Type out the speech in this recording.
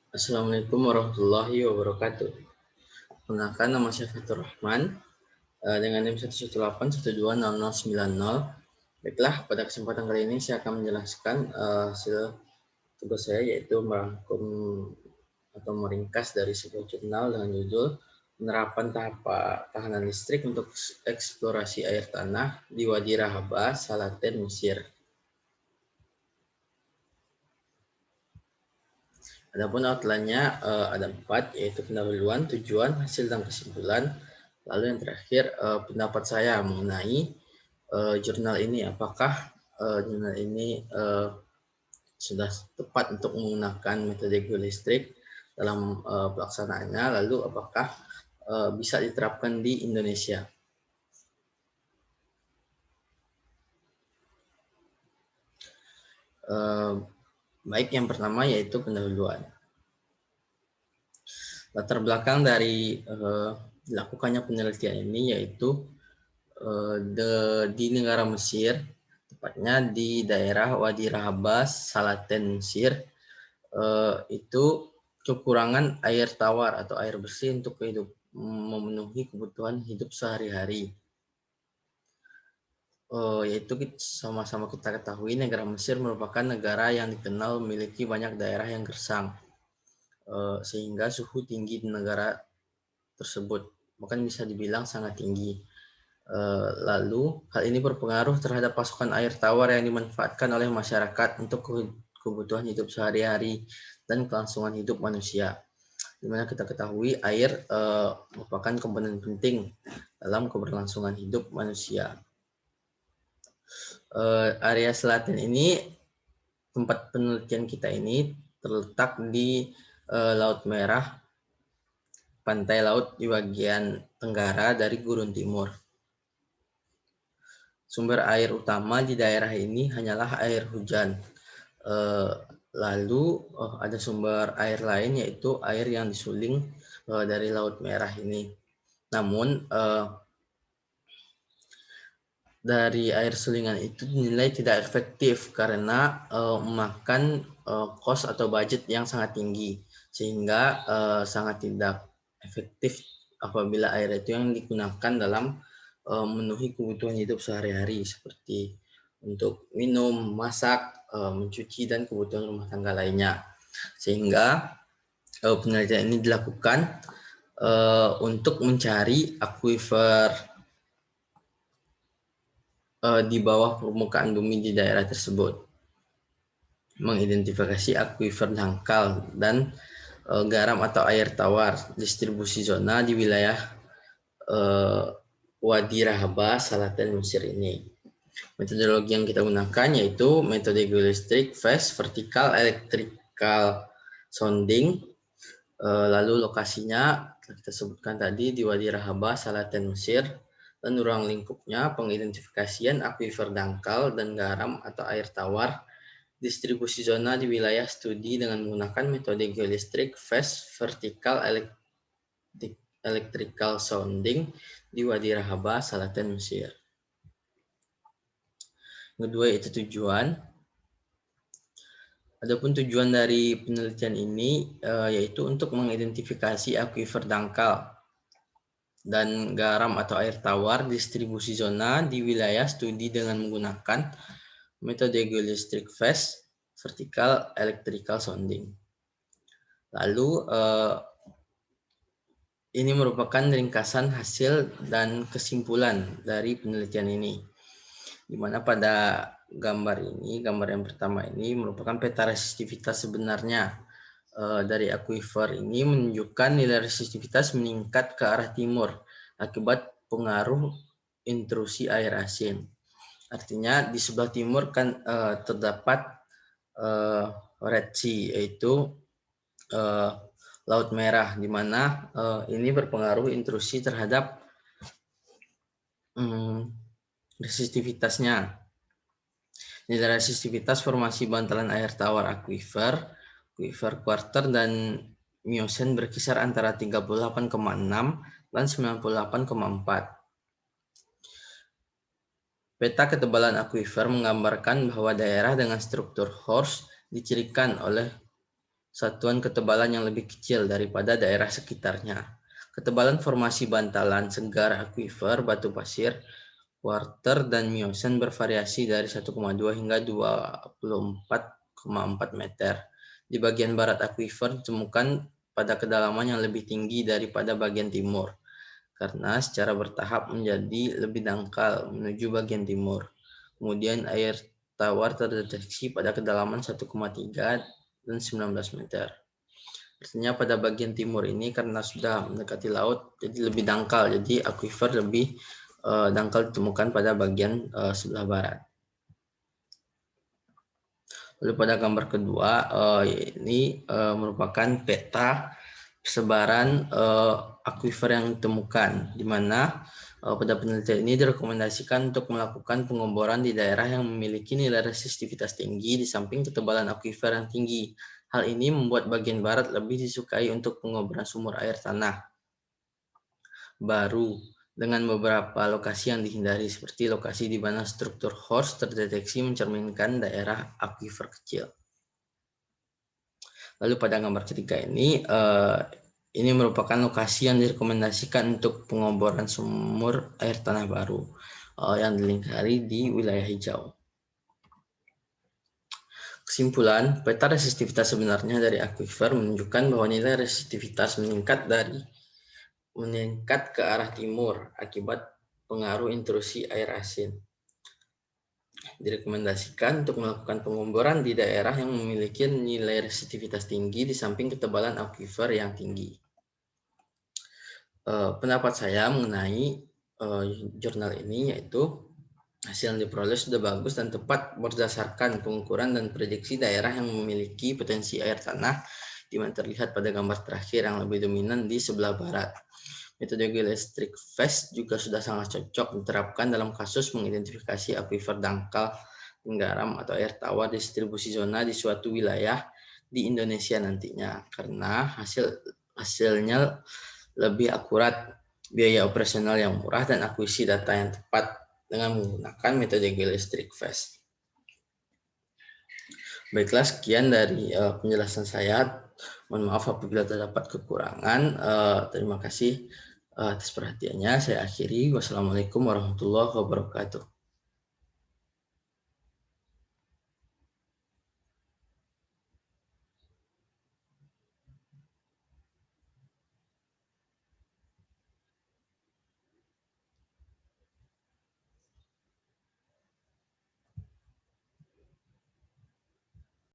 Assalamualaikum warahmatullahi wabarakatuh. Perkenalkan, nama saya Fatur Rahman dengan NIM 118120090. Baiklah, pada kesempatan kali ini saya akan menjelaskan hasil tugas saya, yaitu merangkum atau meringkas dari sebuah jurnal dengan judul Penerapan Tahanan Listrik untuk Eksplorasi Air Tanah di Wadi Rahaba, Salaten, Mesir. Adapun outline-nya ada 4, yaitu pendahuluan, tujuan, hasil, dan kesimpulan. Lalu yang terakhir, pendapat saya mengenai jurnal ini. Apakah jurnal ini sudah tepat untuk menggunakan metode geolistrik dalam pelaksanaannya, lalu apakah bisa diterapkan di Indonesia. Baik, yang pertama yaitu pendahuluan. Latar belakang dari dilakukannya penelitian ini yaitu di negara Mesir, tepatnya di daerah Wadi Rahaba, Salaten, Mesir, itu kekurangan air tawar atau air bersih untuk memenuhi kebutuhan hidup sehari-hari. Yaitu sama-sama kita ketahui negara Mesir merupakan negara yang dikenal memiliki banyak daerah yang gersang, sehingga suhu tinggi di negara tersebut bahkan bisa dibilang sangat tinggi. Lalu hal ini berpengaruh terhadap pasokan air tawar yang dimanfaatkan oleh masyarakat untuk kebutuhan hidup sehari-hari dan kelangsungan hidup manusia. Dimana kita ketahui air merupakan komponen penting dalam keberlangsungan hidup manusia. Area selatan ini, tempat penelitian kita ini terletak di Laut Merah, pantai laut di bagian tenggara dari Gurun Timur. Sumber air utama di daerah ini hanyalah air hujan. Lalu ada sumber air lain, yaitu air yang disuling dari Laut Merah ini. Namun dari air sulingan itu dinilai tidak efektif karena memakan kos atau budget yang sangat tinggi, sehingga sangat tidak efektif apabila air itu yang digunakan dalam memenuhi kebutuhan hidup sehari-hari seperti untuk minum, masak, mencuci, dan kebutuhan rumah tangga lainnya. Sehingga penelitian ini dilakukan untuk mencari aquifer di bawah permukaan bumi di daerah tersebut, mengidentifikasi aquifer dangkal dan garam atau air tawar, distribusi zona di wilayah Wadi Rahaba, Salaten, Mesir ini. Metodologi yang kita gunakan yaitu metode geolistrik, phase, vertical, electrical sounding. Lalu lokasinya kita sebutkan tadi di Wadi Rahaba, Salaten, Mesir, dan ruang lingkupnya pengidentifikasian aquifer dangkal dan garam atau air tawar, distribusi zona di wilayah studi dengan menggunakan metode geolistrik, phase, vertical, electrical sounding di Wadi Rahaba, Salaten, Mesir. Kedua yaitu tujuan. Adapun tujuan dari penelitian ini yaitu untuk mengidentifikasi aquifer dangkal dan garam atau air tawar, distribusi zona di wilayah studi dengan menggunakan metode geolistrik, phase, vertical, electrical sounding. Lalu ini merupakan ringkasan hasil dan kesimpulan dari penelitian ini, di mana pada gambar yang pertama ini merupakan peta resistivitas sebenarnya dari aquifer ini, menunjukkan nilai resistivitas meningkat ke arah timur akibat pengaruh intrusi air asin. Artinya di sebelah timur kan terdapat Red Sea, yaitu Laut Merah, di mana ini berpengaruh intrusi terhadap resistivitasnya. Nilai resistivitas formasi bantalan air tawar aquifer quarter dan Miocene berkisar antara 38,6 dan 98,4. Peta ketebalan aquifer menggambarkan bahwa daerah dengan struktur horst dicirikan oleh satuan ketebalan yang lebih kecil daripada daerah sekitarnya. Ketebalan formasi bantalan, segar, akuifer, batu pasir, quarter, dan miosen bervariasi dari 1,2 hingga 24,4 meter. Di bagian barat akuifer ditemukan pada kedalaman yang lebih tinggi daripada bagian timur, karena secara bertahap menjadi lebih dangkal menuju bagian timur. Kemudian air tawar terdeteksi pada kedalaman 1,3 dan 19 meter. Artinya pada bagian timur ini karena sudah mendekati laut, jadi lebih dangkal. Jadi akuifer lebih dangkal ditemukan pada bagian sebelah barat. Lalu pada gambar kedua, ini merupakan peta persebaran akuifer yang ditemukan, di mana pada penelitian ini direkomendasikan untuk melakukan pengeboran di daerah yang memiliki nilai resistivitas tinggi di samping ketebalan akuifer yang tinggi. Hal ini membuat bagian barat lebih disukai untuk pengeboran sumur air tanah baru dengan beberapa lokasi yang dihindari, seperti lokasi di mana struktur horst terdeteksi mencerminkan daerah akuifer kecil. Lalu pada gambar ketiga ini merupakan lokasi yang direkomendasikan untuk pengeboran sumur air tanah baru yang dilingkari di wilayah hijau. Kesimpulan, peta resistivitas sebenarnya dari akuifer menunjukkan bahwa nilai resistivitas meningkat ke arah timur akibat pengaruh intrusi air asin. Direkomendasikan untuk melakukan pengeboran di daerah yang memiliki nilai resistivitas tinggi di samping ketebalan akuifer yang tinggi. Pendapat saya mengenai jurnal ini yaitu hasil yang diperoleh sudah bagus dan tepat berdasarkan pengukuran dan prediksi daerah yang memiliki potensi air tanah, di mana terlihat pada gambar terakhir yang lebih dominan di sebelah barat. Metode geoelectric vest juga sudah sangat cocok diterapkan dalam kasus mengidentifikasi akuifer dangkal garam atau air tawar distribusi zona di suatu wilayah di Indonesia nantinya, karena hasilnya lebih akurat, biaya operasional yang murah, dan akuisisi data yang tepat dengan menggunakan metode geoelectric vest. Baiklah, sekian dari penjelasan saya. Mohon maaf apabila terdapat kekurangan. Terima kasih atas perhatiannya. Saya akhiri. Wassalamualaikum warahmatullahi wabarakatuh.